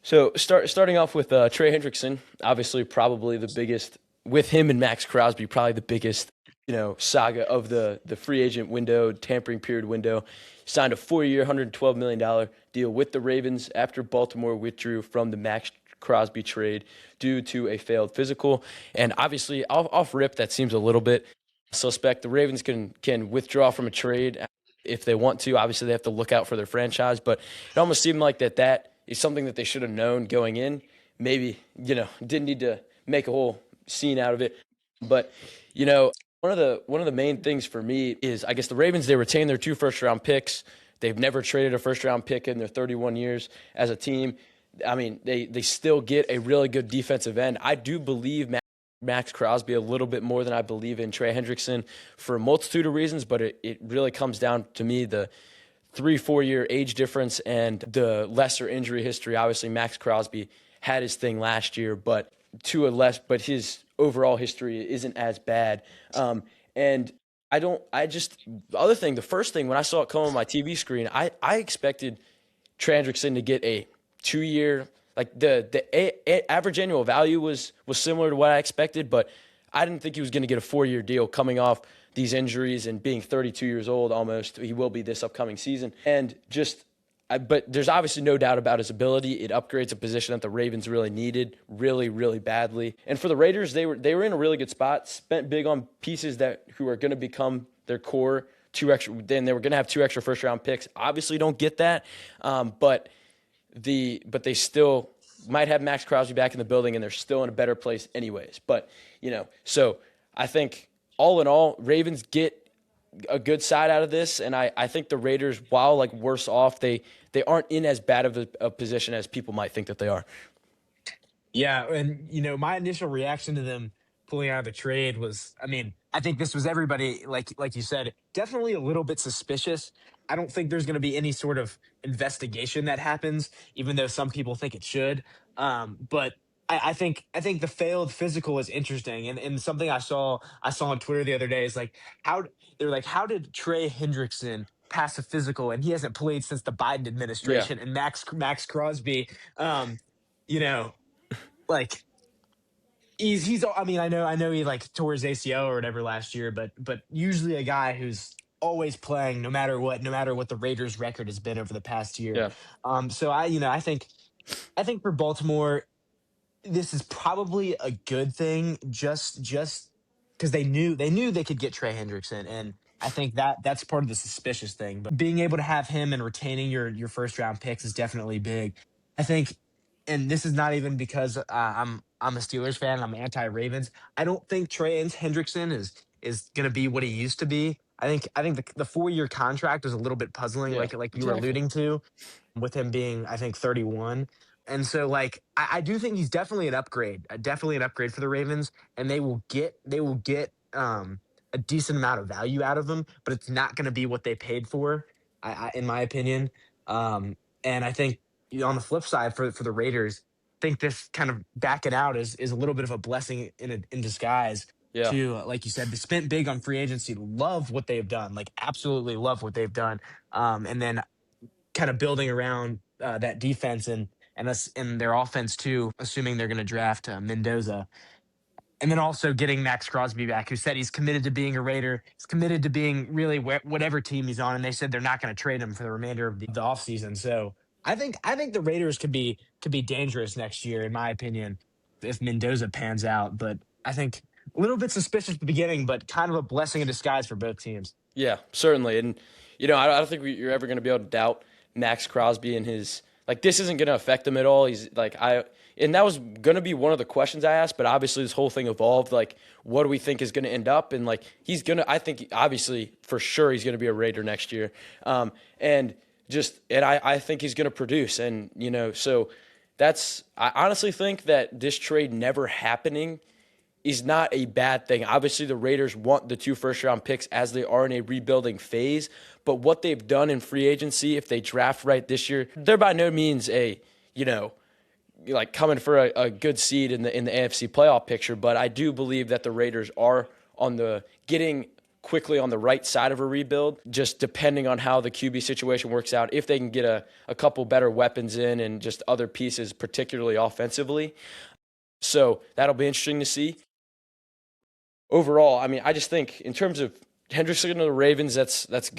Starting off with Trey Hendrickson, obviously probably the biggest with him and Maxx Crosby, probably the biggest saga of the free agent window, tampering period window. Signed a 4-year, $112 million deal with the Ravens after Baltimore withdrew from the Maxx Crosby trade due to a failed physical. And obviously, off rip, that seems a little bit suspect. The Ravens can withdraw from a trade if they want to. Obviously, they have to look out for their franchise, but it almost seemed like that is something that they should have known going in. Maybe, didn't need to make a whole scene out of it. But, one of the main things for me is, I guess, the Ravens, they retain their 2 first-round picks. They've never traded a first-round pick in their 31 years as a team. I mean, they still get a really good defensive end. I do believe Maxx Crosby a little bit more than I believe in Trey Hendrickson for a multitude of reasons, but it really comes down to me the 3-4 year age difference and the lesser injury history. Obviously, Maxx Crosby had his thing last year, but his overall history isn't as bad. And the first thing when I saw it come on my TV screen, I expected Trey Hendrickson to get a 2-year, like the average annual value was similar to what I expected, but I didn't think he was going to get a 4-year deal coming off these injuries and being 32 years old almost. He will be this upcoming season. And but there's obviously no doubt about his ability. It upgrades a position that the Ravens really needed really, really badly. And for the Raiders, they were in a really good spot, spent big on pieces who are going to become their core. Then they were going to have 2 extra first-round picks. Obviously don't get that, but they still might have Maxx Crosby back in the building, and they're still in a better place anyways. But, so I think all in all, Ravens get a good side out of this, and I think the Raiders, while worse off, they aren't in as bad of a position as people might think that they are. Yeah, and my initial reaction to them pulling out of the trade was, I think this was everybody, like you said, definitely a little bit suspicious. I don't think there's going to be any sort of investigation that happens, even though some people think it should. But I think the failed physical is interesting, and something I saw on Twitter the other day is how did Trey Hendrickson pass a physical and he hasn't played since the Biden administration? Yeah. And Maxx Crosby, you know, like he's I know he tore his ACL or whatever last year, but usually a guy who's always playing no matter what the Raiders record has been over the past year. Yeah. So I think for Baltimore, this is probably a good thing just because they knew they could get Trey Hendrickson, and I think that's part of the suspicious thing. But being able to have him and retaining your first round picks is definitely big. I think, and this is not even because I'm a Steelers fan and I'm anti-Ravens. I don't think Trey Hendrickson is going to be what he used to be. I think the 4-year contract is a little bit puzzling, Yeah, like you were exactly. alluding to, with him being, I think, 31. And so, I do think he's definitely an upgrade, for the Ravens, and they will get a decent amount of value out of him, but it's not going to be what they paid for, in my opinion. And I think, on the flip side for the Raiders, I think this kind of backing out is a little bit of a blessing in disguise. Yeah. To like you said, they spent big on free agency, love what they've done, absolutely love what they've done, and then kind of building around that defense and us in their offense too, assuming they're going to draft Mendoza. And then also getting Maxx Crosby back, who said he's committed to being a Raider. He's committed to being really whatever team he's on. And they said they're not going to trade him for the remainder of the offseason. So I think the Raiders could be dangerous next year, in my opinion, if Mendoza pans out. But I think a little bit suspicious at the beginning, but kind of a blessing in disguise for both teams. Yeah, certainly. And, I don't think you're ever going to be able to doubt Maxx Crosby and his – this isn't going to affect him at all. He's and that was going to be one of the questions I asked, but obviously this whole thing evolved. What do we think is going to end up? And, he's going to – I think, obviously, for sure he's going to be a Raider next year. And I think he's going to produce. And, so that's – I honestly think that this trade never happening is not a bad thing. Obviously, the Raiders want the 2 first-round picks as they are in a rebuilding phase. But what they've done in free agency, if they draft right this year, they're by no means coming for a good seed in the AFC playoff picture. But I do believe that the Raiders are on the getting quickly on the right side of a rebuild, just depending on how the QB situation works out. If they can get a couple better weapons in and just other pieces, particularly offensively. So that'll be interesting to see. Overall, I mean, I just think in terms of Hendrickson to the Ravens, that's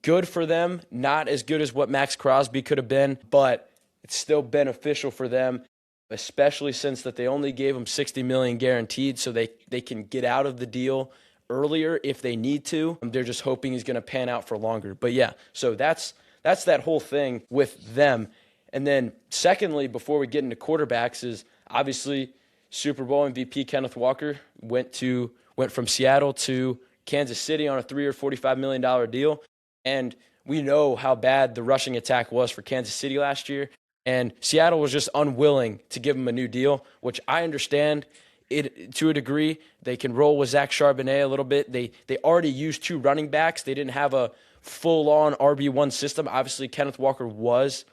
good for them. Not as good as what Maxx Crosby could have been, but it's still beneficial for them, especially since that they only gave him $60 million guaranteed, so they can get out of the deal earlier if they need to. They're just hoping he's going to pan out for longer. But yeah, so that's that whole thing with them. And then secondly, before we get into quarterbacks, is obviously Super Bowl MVP Kenneth Walker went from Seattle to Kansas City on a 3 or $45 million deal. And we know how bad the rushing attack was for Kansas City last year. And Seattle was just unwilling to give him a new deal, which I understand it to a degree. They can roll with Zach Charbonnet a little bit. They already used 2 running backs. They didn't have a full-on RB1 system. Obviously, Kenneth Walker was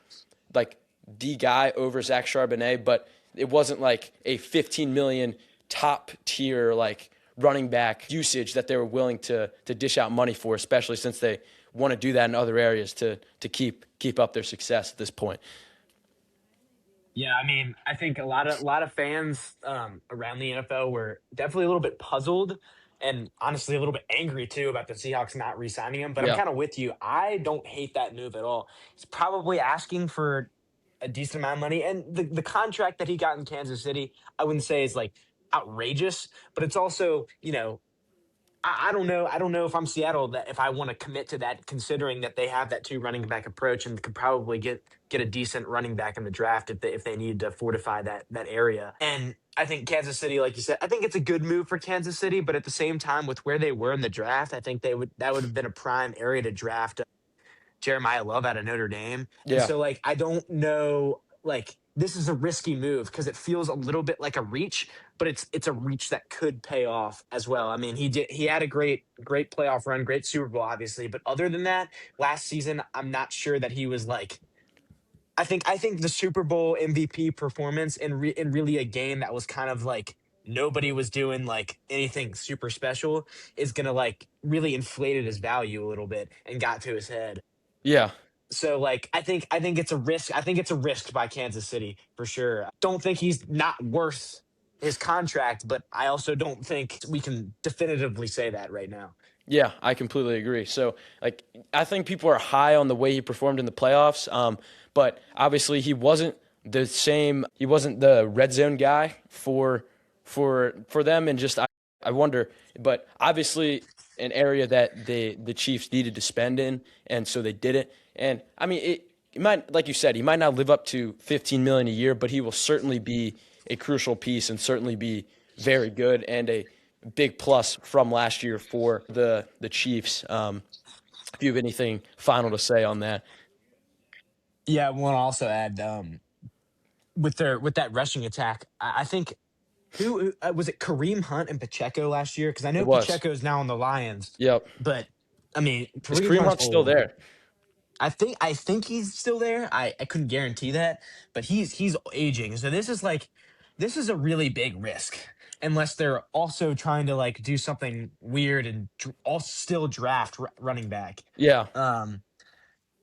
like the guy over Zach Charbonnet, but it wasn't like a $15 million top tier like running back usage that they were willing to dish out money for, especially since they want to do that in other areas to keep up their success at this point. Yeah, I mean, I think a lot of fans around the NFL were definitely a little bit puzzled and honestly a little bit angry too about the Seahawks not re-signing him. But I'm Yeah. kind of with you. I don't hate that move at all. He's probably asking for a decent amount of money, and the contract that he got in Kansas City, I wouldn't say is like outrageous, but it's also, I don't know. I don't know if I'm Seattle that if I want to commit to that, considering that they have that 2 running back approach and could probably get a decent running back in the draft if they need to fortify that area. And I think Kansas City, like you said, I think it's a good move for Kansas City, but at the same time, with where they were in the draft, I think that would have been a prime area to draft Jeremiah Love out of Notre Dame. And Yeah. so, like, I don't know, like, this is a risky move because it feels a little bit like a reach, but it's a reach that could pay off as well. I mean, he had a great playoff run, great Super Bowl, obviously, but other than that, last season, I'm not sure that he was like. I think the Super Bowl MVP performance in really a game that was kind of like nobody was doing like anything super special is gonna like really inflated his value a little bit and got to his head. Yeah. So like I think it's a risk. I think it's a risk by Kansas City for sure. Don't think he's not worth his contract, but I also don't think we can definitively say that right now. Yeah, I completely agree. So, like, I think people are high on the way he performed in the playoffs, but obviously he wasn't the same. He wasn't the red zone guy for them, and just I wonder. But obviously, an area that the Chiefs needed to spend in, and so they did it. And I mean, it might, like you said, he might not live up to 15 million a year, but he will certainly be a crucial piece and certainly be very good and a big plus from last year for the Chiefs. If you have anything final to say on that. Yeah, I want to also add with that rushing attack. I think who was it? Kareem Hunt and Pacheco last year, because I It know was. Pacheco is now on the Lions, Yep. but I mean Is Kareem Kareem Hunt's Hunt still old. there? I think he's still there. I couldn't guarantee that, but he's aging. So this is a really big risk unless they're also trying to like do something weird and all still draft running back. Yeah. Um,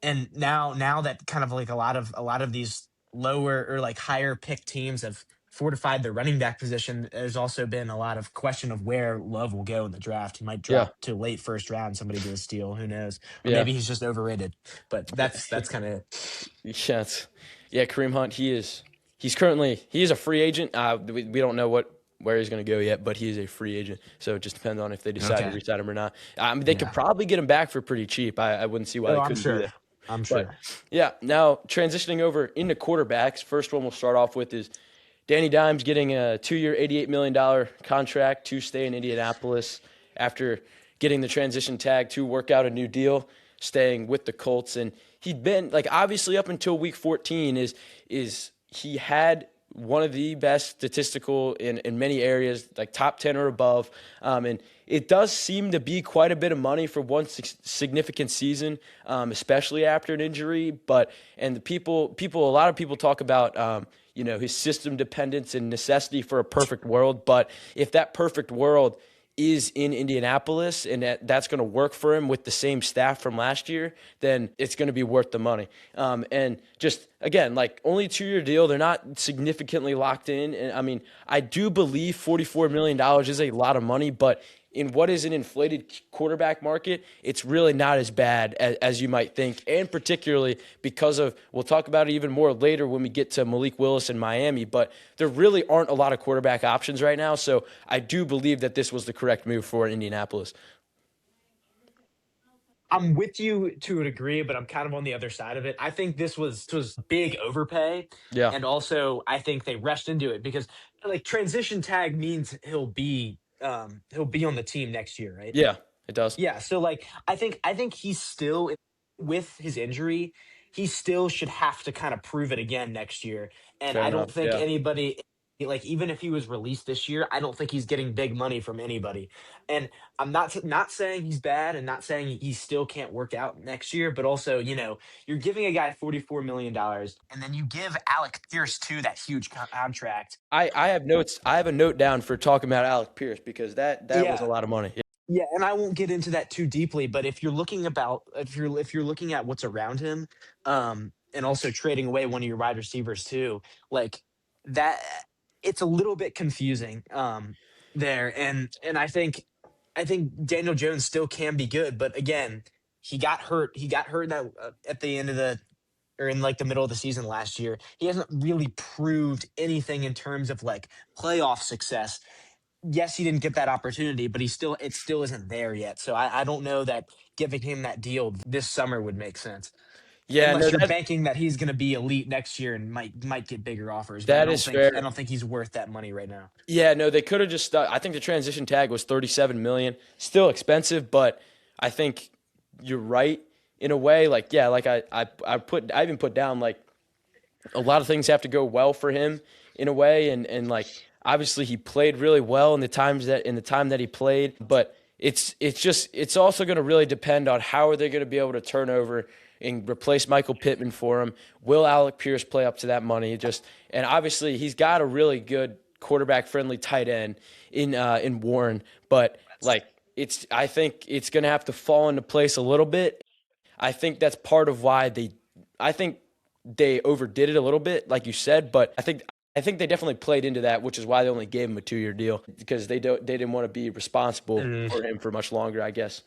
and now that kind of like a lot of these lower or like higher pick teams have fortified their running back position, there's also been a lot of question of where Love will go in the draft. He might Yeah. drop to late first round, somebody get a steal, who knows? Or Yeah. maybe he's just overrated. But that's kind of Yeah. Yeah. Kareem Hunt. He is a free agent. We don't know where he's going to go yet, but he is a free agent. So it just depends on if they decide to okay. re-sign him or not. They could Yeah. probably get him back for pretty cheap. I wouldn't see why Oh, they I'm couldn't do sure. that. I'm But sure. yeah, now transitioning over into quarterbacks. First one we'll start off with is Danny Dimes getting a 2-year, $88 million contract to stay in Indianapolis after getting the transition tag to work out a new deal, staying with the Colts. And he'd been like obviously up until week 14 is he had one of the best statistical in many areas, like top 10 or above. And it does seem to be quite a bit of money for one significant season, especially after an injury. And a lot of people talk about, his system dependence and necessity for a perfect world. But if that perfect world is in Indianapolis and that's going to work for him with the same staff from last year, then it's going to be worth the money. And just, again, like only a 2-year deal. They're not significantly locked in. And I mean, I do believe $44 million is a lot of money, but in what is an inflated quarterback market, it's really not as bad as you might think, and particularly because of, we'll talk about it even more later when we get to Malik Willis in Miami, but there really aren't a lot of quarterback options right now, so I do believe that this was the correct move for Indianapolis. I'm with you to a degree, but I'm kind of on the other side of it. I think this was big overpay, Yeah, and also I think they rushed into it because like transition tag means he'll be on the team next year, right? yeah, it does. Yeah, so like I think he's still with his injury, he still should have to kind of prove it again next year. And Fair I don't enough, think yeah. anybody like even if he was released this year, I don't think he's getting big money from anybody. And I'm not saying he's bad and not saying he still can't work out next year, but also, you're giving a guy $44 million and then you give Alec Pierce too that huge contract. I have notes. I have a note down for talking about Alec Pierce because that was a Yeah. lot of money. Yeah, and I won't get into that too deeply, but if you're looking at what's around him, and also trading away one of your wide receivers too, like that, it's a little bit confusing there, and I think Daniel Jones still can be good, but again, he got hurt. He got hurt that at the end of the or in like the middle of the season last year. He hasn't really proved anything in terms of like playoff success. Yes, he didn't get that opportunity, but it still isn't there yet. So I don't know that giving him that deal this summer would make sense. Yeah, no, Unless you're banking that he's going to be elite next year and might get bigger offers, but that is I fair. don't think he's worth that money right now. Yeah, no, they could have just. I think the transition tag was 37 million. Still expensive, but I think you're right in a way. Like, yeah, like I even put down like a lot of things have to go well for him in a way, and like obviously he played really well in the time that he played, but it's also going to really depend on how are they going to be able to turn over and replace Michael Pittman for him. Will Alec Pierce play up to that money? And obviously he's got a really good quarterback friendly tight end in Warren, but like I think it's going to have to fall into place a little bit. I think that's part of why I think they overdid it a little bit, like you said, but I think they definitely played into that, which is why they only gave him a 2-year deal because they didn't want to be responsible for him for much longer, I guess.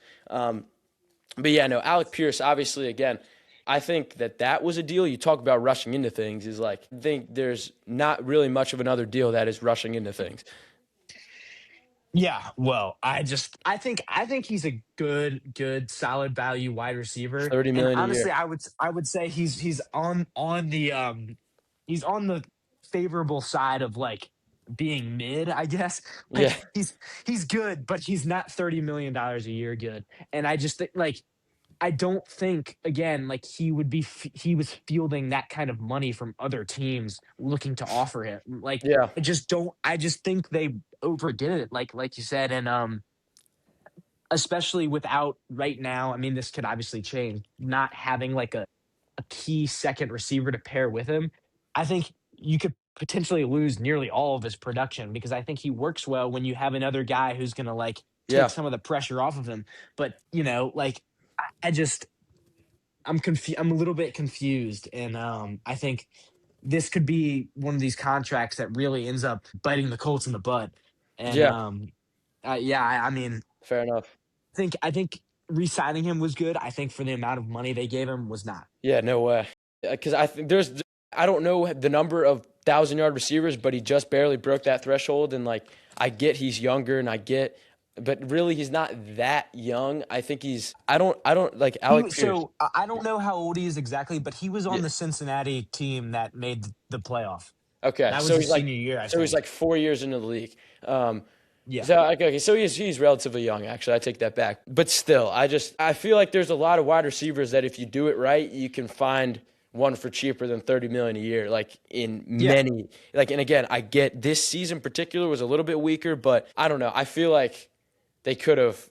But yeah, no, Alec Pierce, obviously, again, I think that was a deal. You talk about rushing into things, is like I think there's not really much of another deal that is rushing into things. Yeah, well, I think he's a good solid value wide receiver. 30 And million a year. honestly, I would say he's on the favorable side of like being mid, I guess. Yeah, Like he's good, but he's not $30 million a year good. And I just think like I don't think again like he was fielding that kind of money from other teams looking to offer him. Like yeah, I just think they overdid it like you said, and especially without right now, I mean this could obviously change, not having like a key second receiver to pair with him. I think you could potentially lose nearly all of his production because I think he works well when you have another guy who's going to like take yeah, some of the pressure off of him. But, like I just I'm a little bit confused, and I think this could be one of these contracts that really ends up biting the Colts in the butt. And yeah. yeah, I mean, Fair enough. I think re-signing him was good. I think for the amount of money they gave him was not. Yeah, no way. Because I think I don't know the number of 1,000-yard receivers, but he just barely broke that threshold. And like, I get he's younger, but really he's not that young. I think I don't like Alec Pierce. So I don't know how old he is exactly, but he was Yeah. on the Cincinnati team that made the playoff. Okay, That was his senior year, I he's think. like 4 years into the league. Um, Yeah. so he's relatively young. Actually, I take that back. But still, I feel like there's a lot of wide receivers that if you do it right, you can find one for cheaper than 30 million a year. Like in Yeah. many, like, and again, I get this season in particular was a little bit weaker, but I don't know. I feel like they could have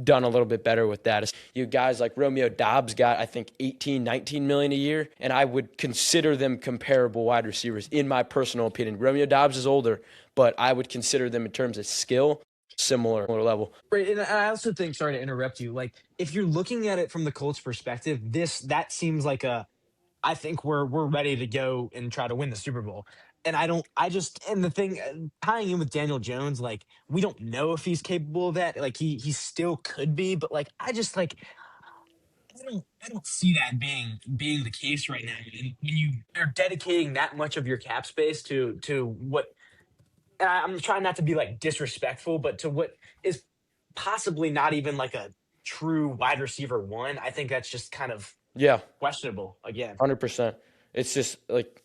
done a little bit better with that. You guys like Romeo Dobbs got I think 18, 19 million a year, and I would consider them comparable wide receivers in my personal opinion. Romeo Dobbs is older, but I would consider them in terms of skill. similar level. Right, and I also think, sorry to interrupt you, like if you're looking at it from the Colts perspective, that seems like I think we're ready to go and try to win the Super Bowl. And I don't I just and the thing tying in with Daniel Jones, like we don't know if he's capable of that. Like he still could be, but like I just like I don't see that being the case right now. And when you are dedicating that much of your cap space to what, and I'm trying not to be like disrespectful, but to what is possibly not even like a true wide receiver one, I think that's just kind of Yeah, questionable again. 100%. It's just like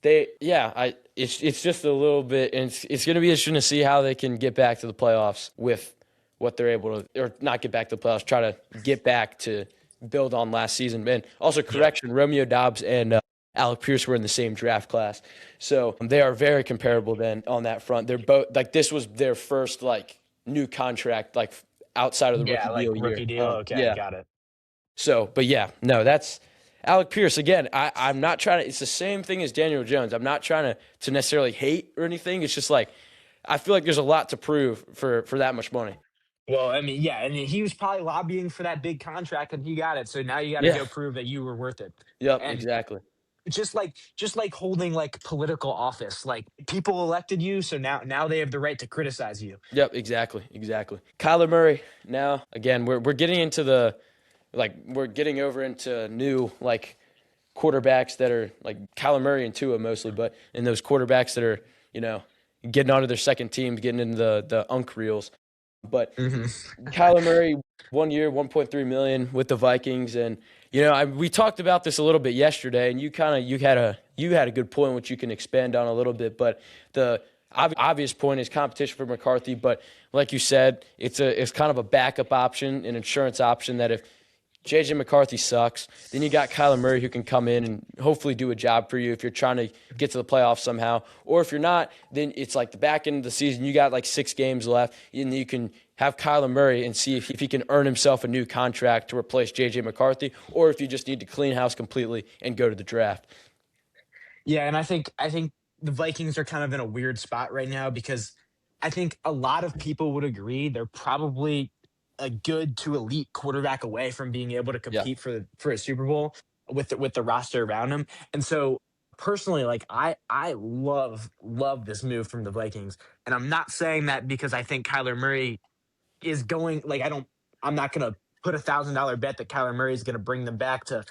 they, yeah, it's just a little bit, and it's going to be interesting to see how they can get back to the playoffs with what they're able to, or not get back to the playoffs, try to get back to build on last season. And also, Yeah. correction, Romeo Dobbs and Alec Pierce were in the same draft class, so they are very comparable. Then on that front, they're both like this was their first like new contract like outside of the rookie Yeah, like deal rookie year. deal. Okay, Yeah, got it. so, but yeah, no, that's Alec Pierce. Again, I'm not trying to, it's the same thing as Daniel Jones. I'm not trying to necessarily hate or anything. It's just like, I feel like there's a lot to prove for that much money. Well, I mean, yeah, and he was probably lobbying for that big contract and he got it. So now you got to Yeah. go prove that you were worth it. Yep. And Exactly. just like holding like political office, like people elected you, so now they have the right to criticize you. Yep. Exactly. Exactly. Kyler Murray. Now, again, we're getting into we're getting over into new, like, quarterbacks that are like Kyler Murray and Tua mostly, but in those quarterbacks that are, you know, getting onto their second team, getting into the unk reels. But Hmm. Kyler Murray, 1 year, 1.3 million with the Vikings, and we talked about this a little bit yesterday, and you had a good point which you can expand on a little bit, but the obvious point is competition for McCarthy. But like you said, it's kind of a backup option, an insurance option that if JJ McCarthy sucks, then you got Kyler Murray who can come in and hopefully do a job for you if you're trying to get to the playoffs somehow. Or if you're not, then it's like the back end of the season, you got like 6 games left, and you can have Kyler Murray and see if he can earn himself a new contract to replace JJ McCarthy, or if you just need to clean house completely and go to the draft. Yeah, and I think the Vikings are kind of in a weird spot right now because I think a lot of people would agree they're probably a good to elite quarterback away from being able to Yeah. compete for a Super Bowl with the roster around him. And so personally, like I love this move from the Vikings. And I'm not saying that because I think Kyler Murray is going like I'm not gonna put $1,000 bet that Kyler Murray is gonna bring them back to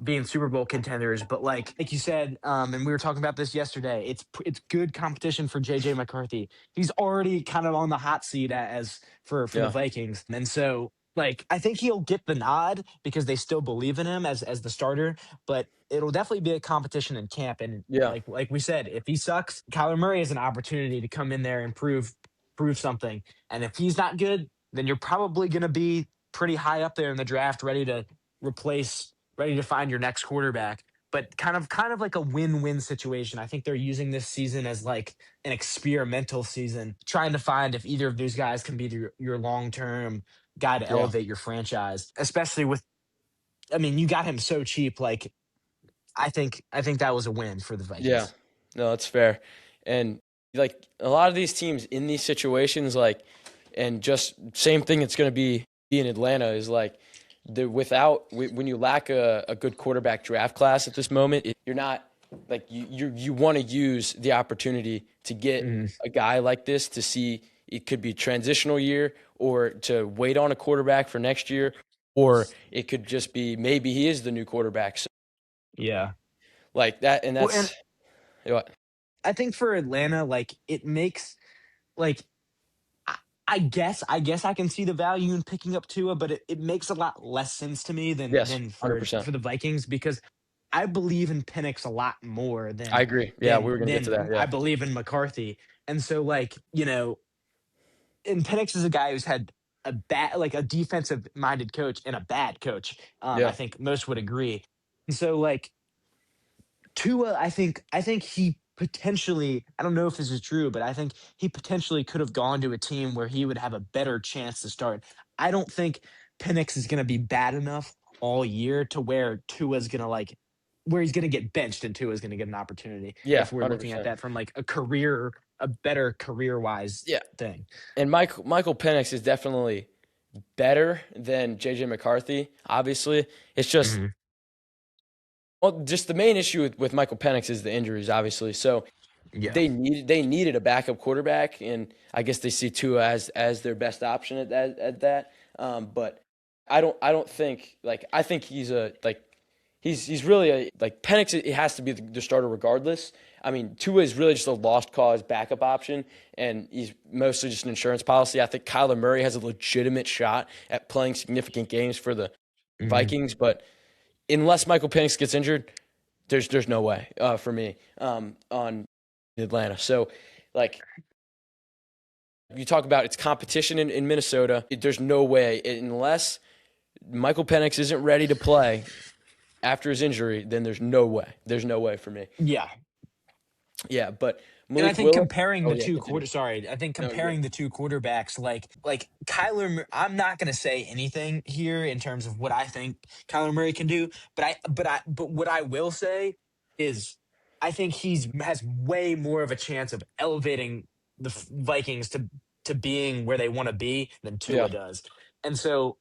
being Super Bowl contenders, but like you said, and we were talking about this yesterday. It's good competition for JJ McCarthy. He's already kind of on the hot seat as for the Yeah. Vikings, and so like I think he'll get the nod because they still believe in him as the starter. But it'll definitely be a competition in camp, and Yeah. like we said, if he sucks, Kyler Murray has an opportunity to come in there and prove something. And if he's not good, then you're probably going to be pretty high up there in the draft, replace ready to find your next quarterback. But kind of like a win-win situation. I think they're using this season as like an experimental season, trying to find if either of those guys can be your long-term guy to Yeah. elevate your franchise. Especially with, I mean, you got him so cheap. Like I think that was a win for the Yeah. Vikings. No, that's fair. And like a lot of these teams in these situations, like, and just same thing it's going to be in Atlanta is like when you lack a good quarterback draft class at this moment, you're not like you want to use the opportunity to get Mhm. a guy like this to see it could be transitional year or to wait on a quarterback for next year, or it could just be maybe he is the new quarterback. So Yeah. like that, and Well, and that's what. I think for Atlanta, like it makes like I I guess I can see the value in picking up Tua, but it makes a lot less sense to me than Yes, than 100%. for the Vikings because I believe in Penix a lot more I than agree. Yeah, we than were gonna get to than that. I Yeah, believe in McCarthy. And so like, and Penix is a guy who's had a bad like a defensive minded coach and a bad coach. I yeah, think most would agree. And so like Tua, I think he potentially, I don't know if this is true, but I think he potentially could have gone to a team where he would have a better chance to start. I don't think Penix is going to be bad enough all year to where Tua is going to like where he's going to get benched and Tua is going to get an opportunity Yeah, if we're looking at 100%. that from like a better career wise Yeah, thing. and Michael Penix is definitely better than JJ McCarthy. Obviously, it's just Hmm. well, just the main issue with Michael Penix is the injuries, obviously. So Yeah. they needed a backup quarterback, and I guess they see Tua as their best option at that. But I don't think like I think he's a like he's really a like Penix. It has to be the starter regardless. I mean, Tua is really just a lost cause backup option, and he's mostly just an insurance policy. I think Kyler Murray has a legitimate shot at playing significant games for the Hmm. Vikings, but unless Michael Penix gets injured, there's no way for me on Atlanta. So, like you talk about, it's competition in Minnesota. There's no way unless Michael Penix isn't ready to play after his injury. Then there's no way. There's no way for me. Yeah. Yeah, but And I Malik think Willis. comparing Oh the yeah, two continue. quarter sorry, I think No, you're good. comparing the two quarterbacks like I'm not going to say anything here in terms of what I think Kyler Murray can do, but what I will say is I think he's has way more of a chance of elevating the Vikings to being where they want to be than Yeah, Tua does. And so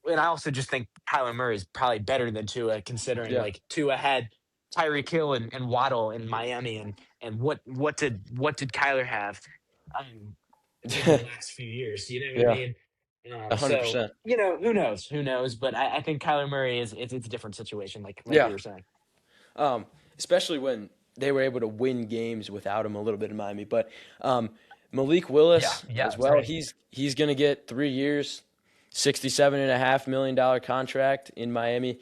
and I also just think Kyler Murray is probably better than Tua, considering yeah, like Tua had Tyreek Hill and Waddle in Miami, and what did Kyler have over the last few years? You know what I yeah, mean? a hundred So percent. who knows? But I think Kyler Murray it's a different situation, like Yeah, you were saying. um, especially when they were able to win games without him a little bit in Miami. But Malik Yeah, Willis yeah, as well. right. He's going to get 3 years, $67.5 million contract in Miami,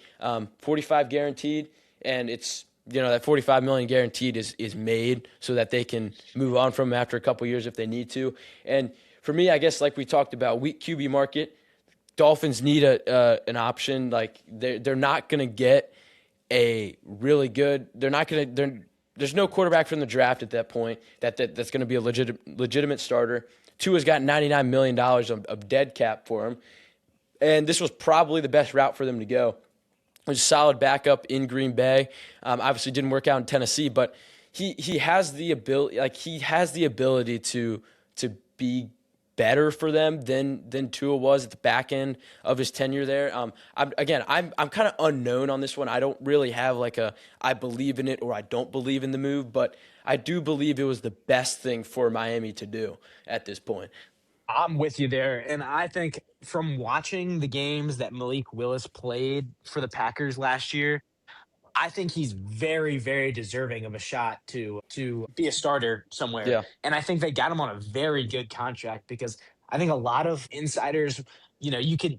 45 guaranteed, and it's that 45 million guaranteed is made so that they can move on from him after a couple years if they need to. And for me, I guess like we talked about, weak QB market. Dolphins need an option. Like they're not going to get a really good. They're not going to. There's no quarterback from the draft at that point that's going to be a legitimate starter. Tua's got $99 million of dead cap for him, and this was probably the best route for them to go. It was a solid backup in Green Bay. Obviously, didn't work out in Tennessee, but he has the ability. Like he has the ability to be better for them than Tua was at the back end of his tenure there. I'm kind of unknown on this one. I don't really have like a I believe in it or I don't believe in the move, but I do believe it was the best thing for Miami to do at this point. I'm with you there. And I think from watching the games that Malik Willis played for the Packers last year, I think he's very, very deserving of a shot to be a starter somewhere. Yeah, And I think they got him on a very good contract because I think a lot of insiders, you can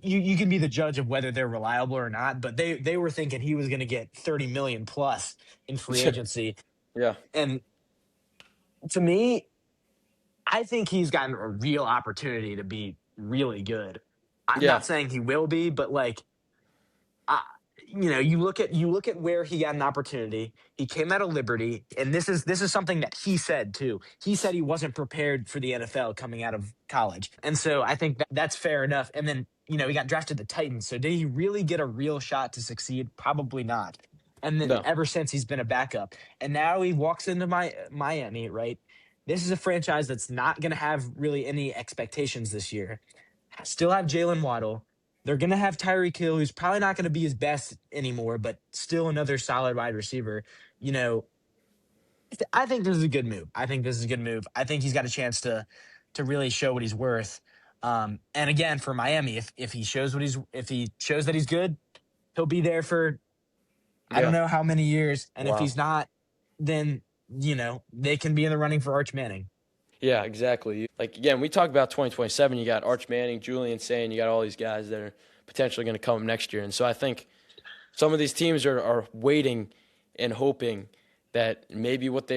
be the judge of whether they're reliable or not, but they were thinking he was going to get 30 million plus in free agency. yeah, And to me, I think he's gotten a real opportunity to be really good. I'm yeah, not saying he will be, but like I, you look at where he got an opportunity. He came out of Liberty, and this is something that he said too. He said he wasn't prepared for the NFL coming out of college, and so I think that's fair enough. And then he got drafted to the Titans. So did he really get a real shot to succeed? Probably not. And then no, ever since he's been a backup, and now he walks into Miami. Right, this is a franchise that's not going to have really any expectations this year. Still have Jalen Waddle. They're going to have Tyreek Hill, who's probably not going to be his best anymore, but still another solid wide receiver. You know, I think this is a good move. I think this is a good move. I think he's got a chance to really show what he's worth. And again, for Miami, if he shows if he shows that he's good, he'll be there for I don't yeah. know how many years. And if Wow. he's not, then they can be in the running for Arch Manning. Yeah, exactly. Like again, we talk about 2027. You got Arch Manning, Julian Sane. You got all these guys that are potentially going to come next year. And so I think some of these teams are waiting and hoping that maybe what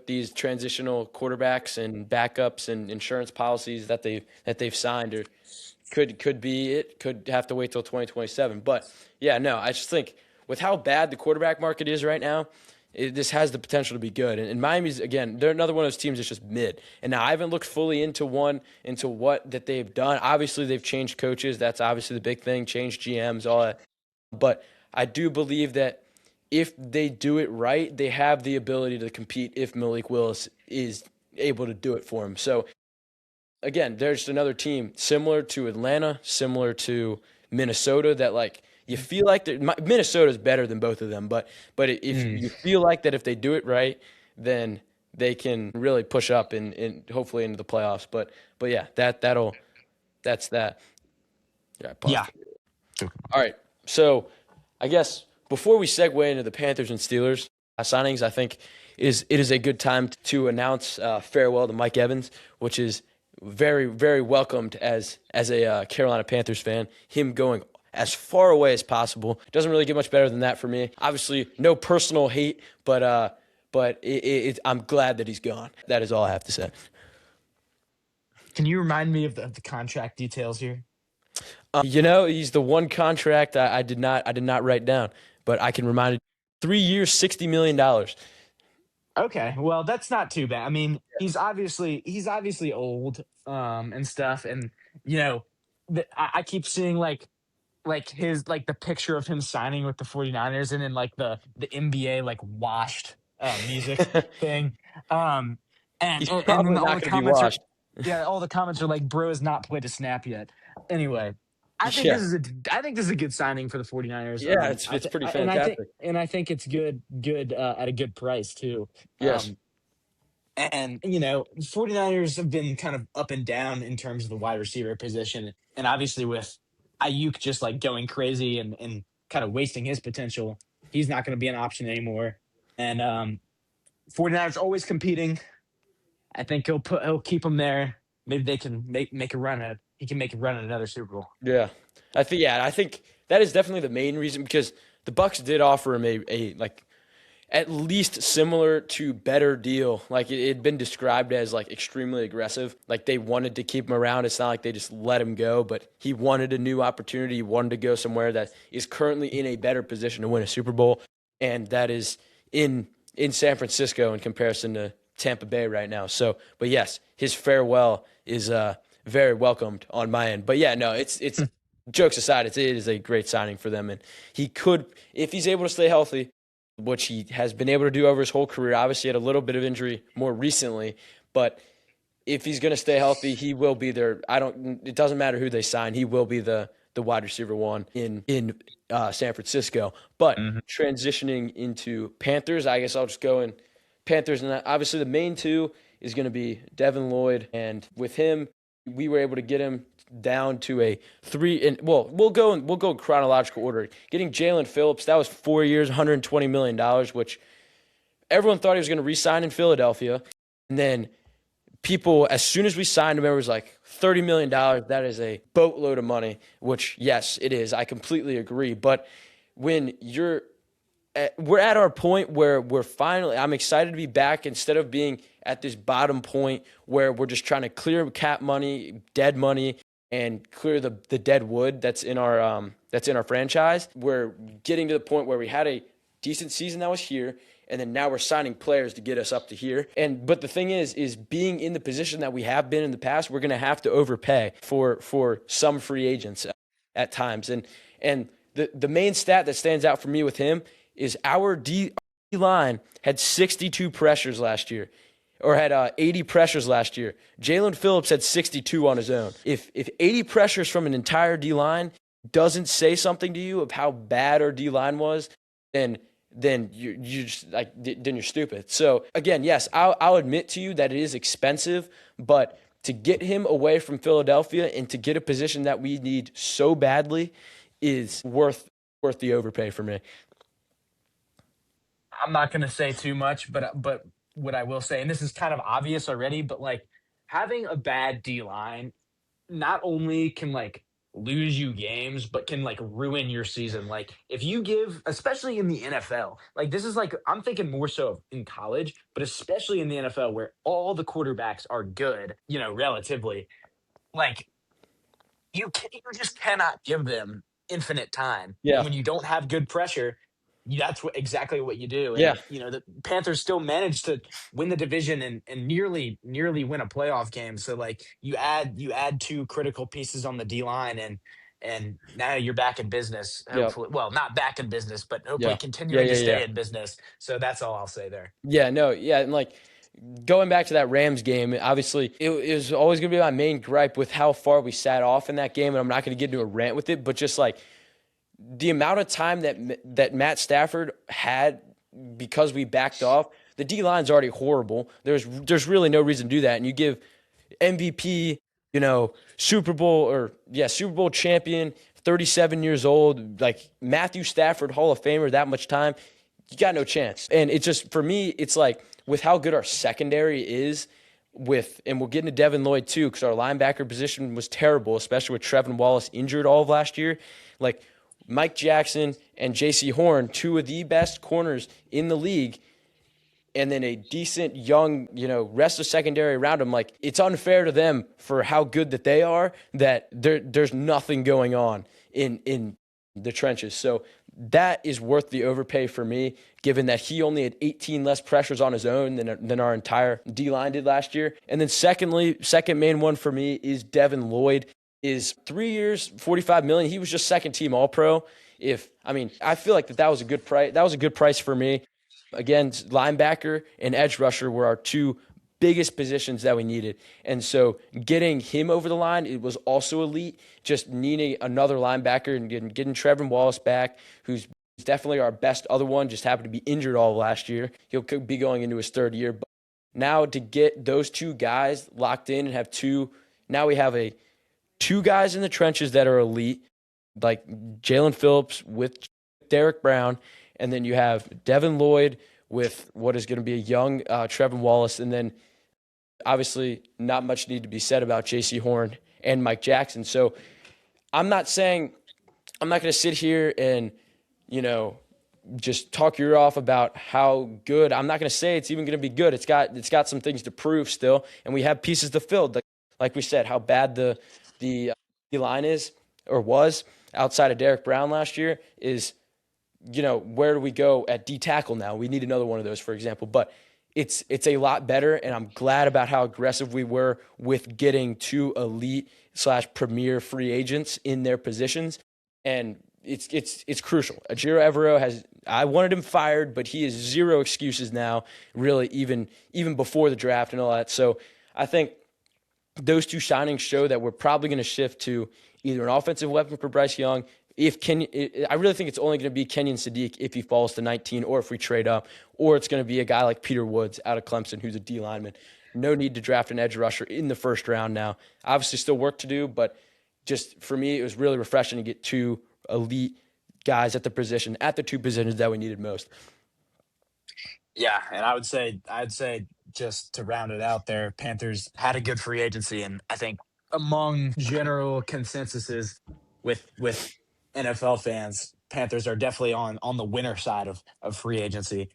these transitional quarterbacks and backups and insurance policies that they've signed or could be it. Could have to wait till 2027. But yeah, no, I just think with how bad the quarterback market is right now, this has the potential to be good. And Miami's again, they're another one of those teams that's just mid. And now I haven't looked fully into what that they've done. Obviously, they've changed coaches. That's obviously the big thing. Changed GMs, all that. But I do believe that if they do it right, they have the ability to compete if Malik Willis is able to do it for him. So again, there's another team similar to Atlanta, similar to Minnesota that like you feel like Minnesota's better than both of them, but if Mm. you feel like that if they do it right, then they can really push up and hopefully into the playoffs. But yeah, that's that. Yeah, I paused. Yeah. All right. So I guess before we segue into the Panthers and Steelers signings, I think it is a good time to announce farewell to Mike Evans, which is very, very welcomed as a Carolina Panthers fan. Him going as far away as possible. Doesn't really get much better than that for me. Obviously, no personal hate, but I'm glad that he's gone. That is all I have to say. Can you remind me of the contract details here? He's the one contract I did not write down, but I can remind you. 3 years, $60 million. Okay, well, that's not too bad. I mean, he's obviously old, and stuff, and you know, I keep seeing like his like the picture of him signing with the 49ers and then like the NBA like washed music thing. Um He's and probably then all not the going to be comments are washed. yeah, all the comments are like bro has not played a snap yet. Anyway, Yeah, I think this is a good signing for the 49ers. yeah, it's pretty fantastic. And I think it's good at a good price too. Yes, Um and 49ers have been kind of up and down in terms of the wide receiver position. And obviously with Ayuk just like going crazy and kind of wasting his potential, he's not going to be an option anymore. And 49ers always competing. I think he'll keep them there. Maybe they can make a run at he can make a run at another Super Bowl. yeah. I think that is definitely the main reason because the Bucks did offer him a like at least similar to better deal. Like it had been described as like extremely aggressive. Like they wanted to keep him around. It's not like they just let him go, but he wanted a new opportunity. He wanted to go somewhere that is currently in a better position to win a Super Bowl, and that is in San Francisco in comparison to Tampa Bay right now. So, but yes, his farewell is very welcomed on my end. But yeah, no, it's jokes aside, it is a great signing for them, and he could, if he's able to stay healthy, which he has been able to do over his whole career. Obviously, had a little bit of injury more recently, but if he's going to stay healthy, he will be there. It doesn't matter who they sign. He will be the wide receiver one in San Francisco. But Mhm. transitioning into Panthers, I guess I'll just go in Panthers, and obviously the main two is going to be Devin Lloyd, and with him, we were able to get him down to a three. And well, we'll go in chronological order. Getting Jalen Phillips, that was 4 years, $120 million, which everyone thought he was going to re-sign in Philadelphia, and then people, as soon as we signed him, it was like $30 million. That is a boatload of money, which yes, it is. I completely agree. But when we're at our point where I'm excited to be back instead of being at this bottom point where we're just trying to clear cap money, dead money, and clear the dead wood that's in our franchise. We're getting to the point where we had a decent season that was here, and then now we're signing players to get us up to here. But the thing is being in the position that we have been in the past, we're going to have to overpay for some free agents at times. And the main stat that stands out for me with him is our D line had 62 pressures last year, or had 80 pressures last year. Jalen Phillips had 62 on his own. If 80 pressures from an entire D line doesn't say something to you of how bad our D line was, then you just like then you're stupid. So again, yes, I'll admit to you that it is expensive, but to get him away from Philadelphia and to get a position that we need so badly is worth the overpay for me. I'm not going to say too much, but what I will say, and this is kind of obvious already, but like having a bad D line not only can like lose you games, but can like ruin your season. Like if you give, especially in the NFL, like this is like I'm thinking more so in college, but especially in the NFL where all the quarterbacks are good, relatively. Like you just cannot give them infinite time. And Yeah, when you don't have good pressure, that's exactly what you do. yeah, And the Panthers still managed to win the division and nearly win a playoff game. So like you add two critical pieces on the D line, and and now you're back in business. Yeah. Hopefully, well, not back in business, but hopefully Yeah. Yeah. continuing to Yeah. Yeah. stay in business. So that's all I'll say there. Yeah. No. Yeah. And like going back to that Rams game, obviously it was always going to be my main gripe with how far we sat off in that game. And I'm not going to get into a rant with it, but just like the amount of time that Matt Stafford had because we backed off, the D line's already horrible. There's really no reason to do that. And you give MVP, Super Bowl champion, 37 years old, like Matthew Stafford, Hall of Famer, that much time, you got no chance. And it's just for me, it's like with how good our secondary is. And we'll get into Devin Lloyd too, because our linebacker position was terrible, especially with Trevin Wallace injured all of last year. Like Mike Jackson and J.C. Horn, two of the best corners in the league, and then a decent young, rest of secondary around them. Like it's unfair to them for how good that they are that there's nothing going on in the trenches. So that is worth the overpay for me, given that he only had 18 less pressures on his own than our entire D-line did last year. And then second main one for me is Devin Lloyd. Is 3 years, $45 million. He was just second team All-Pro. I feel like that was a good price. That was a good price for me. Again, linebacker and edge rusher were our two biggest positions that we needed. And so getting him over the line, it was also elite. Just needing another linebacker and getting Trevin Wallace back, who's definitely our best other one, just happened to be injured all last year. He'll be going into his third year. But now to get those two guys locked in and have now we have two guys in the trenches that are elite, like Jalen Phillips with Derek Brown, and then you have Devin Lloyd with what is going to be a young Trevin Wallace, and then obviously not much need to be said about J.C. Horn and Mike Jackson. So I'm not going to sit here and, just talk your off about how good. I'm not going to say it's even going to be good. It's got some things to prove still, and we have pieces to fill. Like we said, how bad the line is or was outside of Derek Brown last year is, where do we go at D tackle now? We need another one of those, for example. But it's a lot better, and I'm glad about how aggressive we were with getting two elite / premier free agents in their positions, and it's crucial. Ajiro Evero I wanted him fired, but he has zero excuses now, really, even before the draft and all that. So I think those two signings show that we're probably going to shift to either an offensive weapon for Bryce Young. I really think it's only going to be Kenyon Sadiq if he falls to 19 or if we trade up, or it's going to be a guy like Peter Woods out of Clemson who's a D lineman. No need to draft an edge rusher in the first round now. Obviously still work to do, but just for me, it was really refreshing to get two elite guys at the two positions that we needed most. Yeah, and I'd say just to round it out there, Panthers had a good free agency, and I think among general consensuses with NFL fans, Panthers are definitely on the winner side of free agency.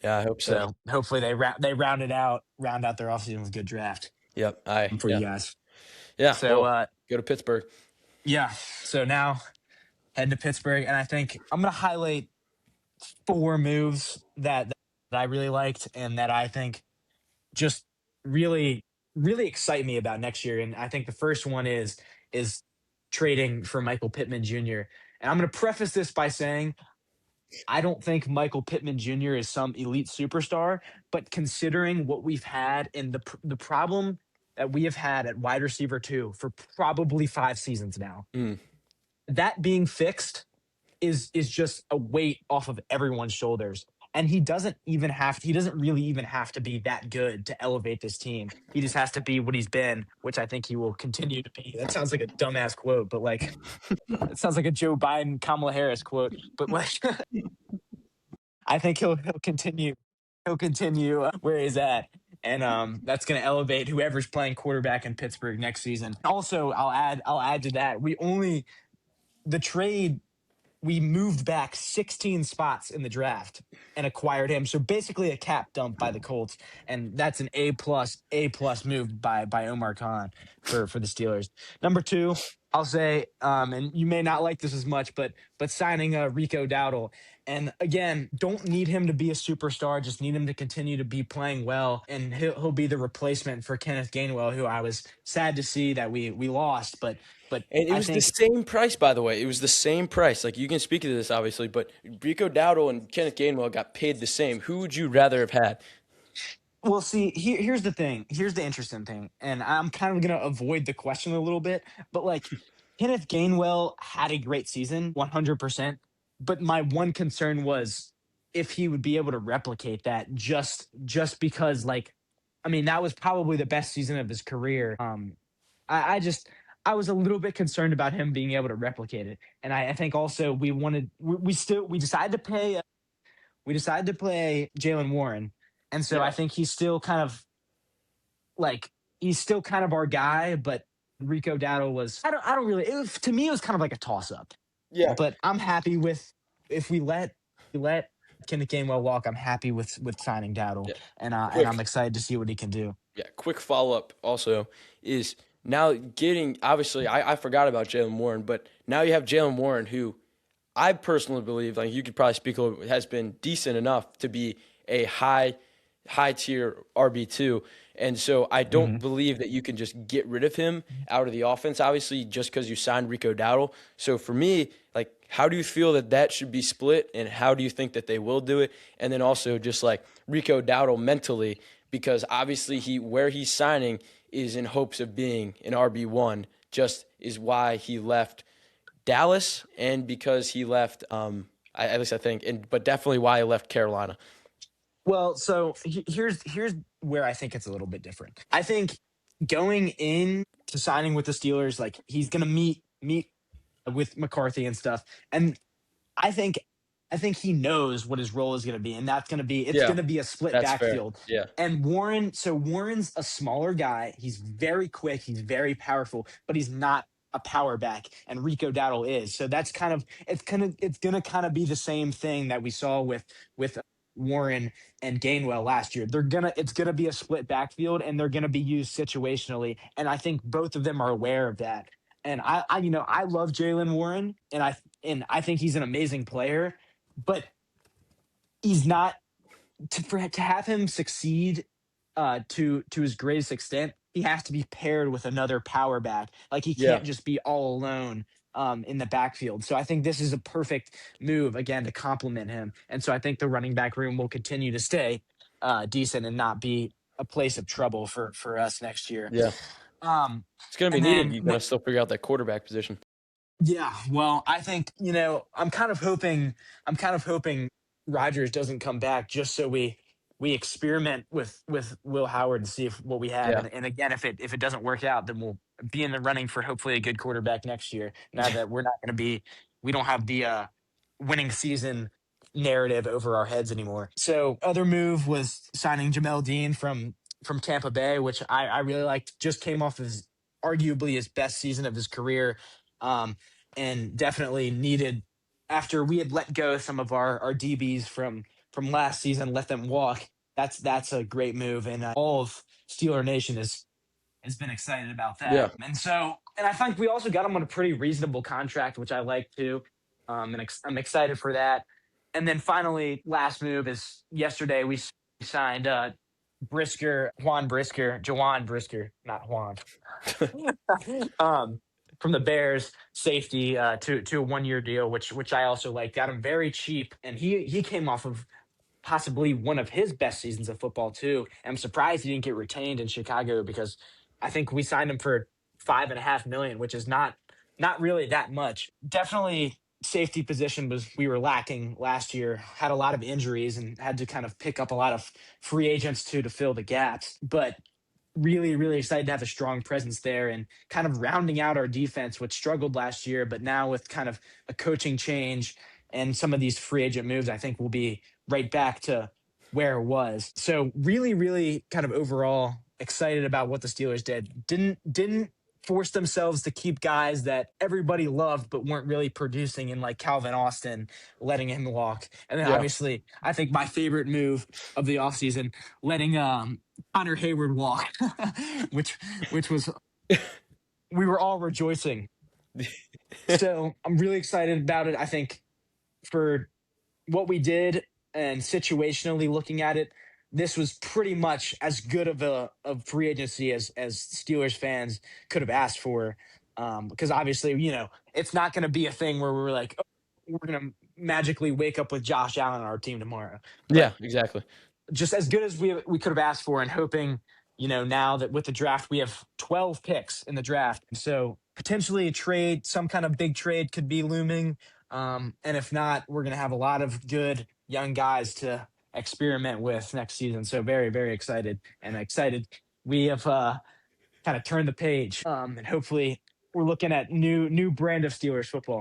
Yeah, I hope so. So hopefully they round out their offseason with a good draft. Yep. For you guys. Yeah. So go to Pittsburgh. Yeah. So now head to Pittsburgh, and I think I'm going to highlight 4 moves that I really liked and that I think just really, really excite me about next year. And I think the first one is trading for Michael Pittman Jr. And I'm going to preface this by saying I don't think Michael Pittman Jr. is some elite superstar, but considering what we've had and the problem that we have had at wide receiver 2 for probably 5 seasons now, that being fixed is just a weight off of everyone's shoulders. And he doesn't really even have to be that good to elevate this team. He just has to be what he's been, which I think he will continue to be. That sounds like a dumbass quote, but like it sounds like a Joe Biden, Kamala Harris quote. But like I think he'll continue where he's at. And that's going to elevate whoever's playing quarterback in Pittsburgh next season. Also, I'll add to that. We moved back 16 spots in the draft and acquired him. So basically a cap dump by the Colts. And that's an A plus move by Omar Khan for the Steelers. Number 2, I'll say, and you may not like this as much, but signing Rico Dowdle, and again, don't need him to be a superstar. Just need him to continue to be playing well, and he'll be the replacement for Kenneth Gainwell, who I was sad to see that we lost. But And it I was the think, same price, by the way. It was the same price. Like you can speak to this, obviously, but Rico Dowdle and Kenneth Gainwell got paid the same. Who would you rather have had? well, see, here's the thing. Here's the interesting thing, and I'm kind of gonna avoid the question a little bit, but like Kenneth Gainwell had a great season, 100%. But my one concern was if he would be able to replicate that, just because, like, I mean, that was probably the best season of his career. I just I was a little bit concerned about him being able to replicate it, and I think also we decided to pay Jalen Warren, and so I Yeah. think like he's still kind of our guy. But Rico Dowdle was I don't really to me it was kind of like a toss up. Yeah. But I'm happy with if we let Kenneth Gainwell walk. I'm happy with signing Dowdle, Yeah. and Quick. I'm excited to see what he can do. Yeah, quick follow up also is now getting obviously I forgot about Jalen Warren, but now you have Jalen Warren who I personally believe, like you could probably speak a little, has been decent enough to be a high tier RB2. And so I don't Mhm. believe that you can just get rid of him out of the offense, obviously, just because you signed Rico Dowdle. So for me, like, how do you feel that that should be split, and how do you think that they will do it? And then also just like Rico Dowdle mentally, because obviously where he's signing is in hopes of being an RB1, just is why he left Dallas and because he left, at least I think, but definitely why he left Carolina. Well, so here's where I think it's a little bit different. I think going in to signing with the Steelers, like he's gonna meet with McCarthy and stuff, and I think I think he knows what his role is going to be, and it's Yeah, going to be a split that's fair. backfield. Yeah, And Warren's a smaller guy. He's very quick. He's very powerful, but he's not a power back. And Rico Dowdle is. So that's it's gonna kind of be the same thing that we saw with Warren and Gainwell last year. It's gonna be a split backfield, and they're gonna be used situationally. And I think both of them are aware of that. And I love Jalen Warren, and I think he's an amazing player, but he's not to have him succeed to his greatest extent. He has to be paired with another power back. Like he yeah, can't just be all alone in the backfield. So I think this is a perfect move again to complement him. And so I think the running back room will continue to stay decent and not be a place of trouble for us next year. yeah. Um, It's gonna be and needed. then You gotta still figure out that quarterback position. Yeah, well, I think, I'm kind of hoping Rodgers doesn't come back just so we experiment with Will Howard and see if what we have. Yeah, And again, if it doesn't work out, then we'll be in the running for hopefully a good quarterback next year. Now that we don't have the winning season narrative over our heads anymore. So other move was signing Jamel Dean from Tampa Bay, which I really liked. Just came off his arguably his best season of his career. Um, and definitely needed after we had let go some of our DBs from last season, let them walk. That's a great move, and all of Steeler Nation has been excited about yeah, that. And I think we also got him on a pretty reasonable contract, which I like too. I'm excited for that. And then finally, last move is yesterday we signed Jawan Brisker, not Juan. um, from the Bears safety to a 1 year deal, which I also like. Got him very cheap, and he came off of possibly one of his best seasons of football too. And I'm surprised he didn't get retained in Chicago because I think we signed him for 5.5 million, which is not really that much. Definitely safety position was we were lacking last year. Had a lot of injuries and had to kind of pick up a lot of free agents to fill the gaps, but really, really excited to have a strong presence there and kind of rounding out our defense, which struggled last year. But now with kind of a coaching change and some of these free agent moves, I think we'll be right back to where it was. So really, really kind of overall excited about what the Steelers did. Didn't force themselves to keep guys that everybody loved but weren't really producing in like Calvin Austin, letting him walk. And then yeah. obviously I think my favorite move of the offseason, letting Connor Hayward walk, which which was we were all rejoicing. So I'm really excited about it. I think for what we did and situationally looking at it, this was pretty much as good of a of free agency as Steelers fans could have asked for. Because obviously, it's not going to be a thing where we're like, oh, we're going to magically wake up with Josh Allen on our team tomorrow. Yeah, But exactly. just as good as we could have asked for, and hoping, now that with the draft we have 12 picks in the draft, so potentially a trade, some kind of big trade could be looming. And if not, we're going to have a lot of good young guys to experiment with next season. So very, very excited, and excited we have kind of turned the page, and hopefully we're looking at new brand of Steelers football.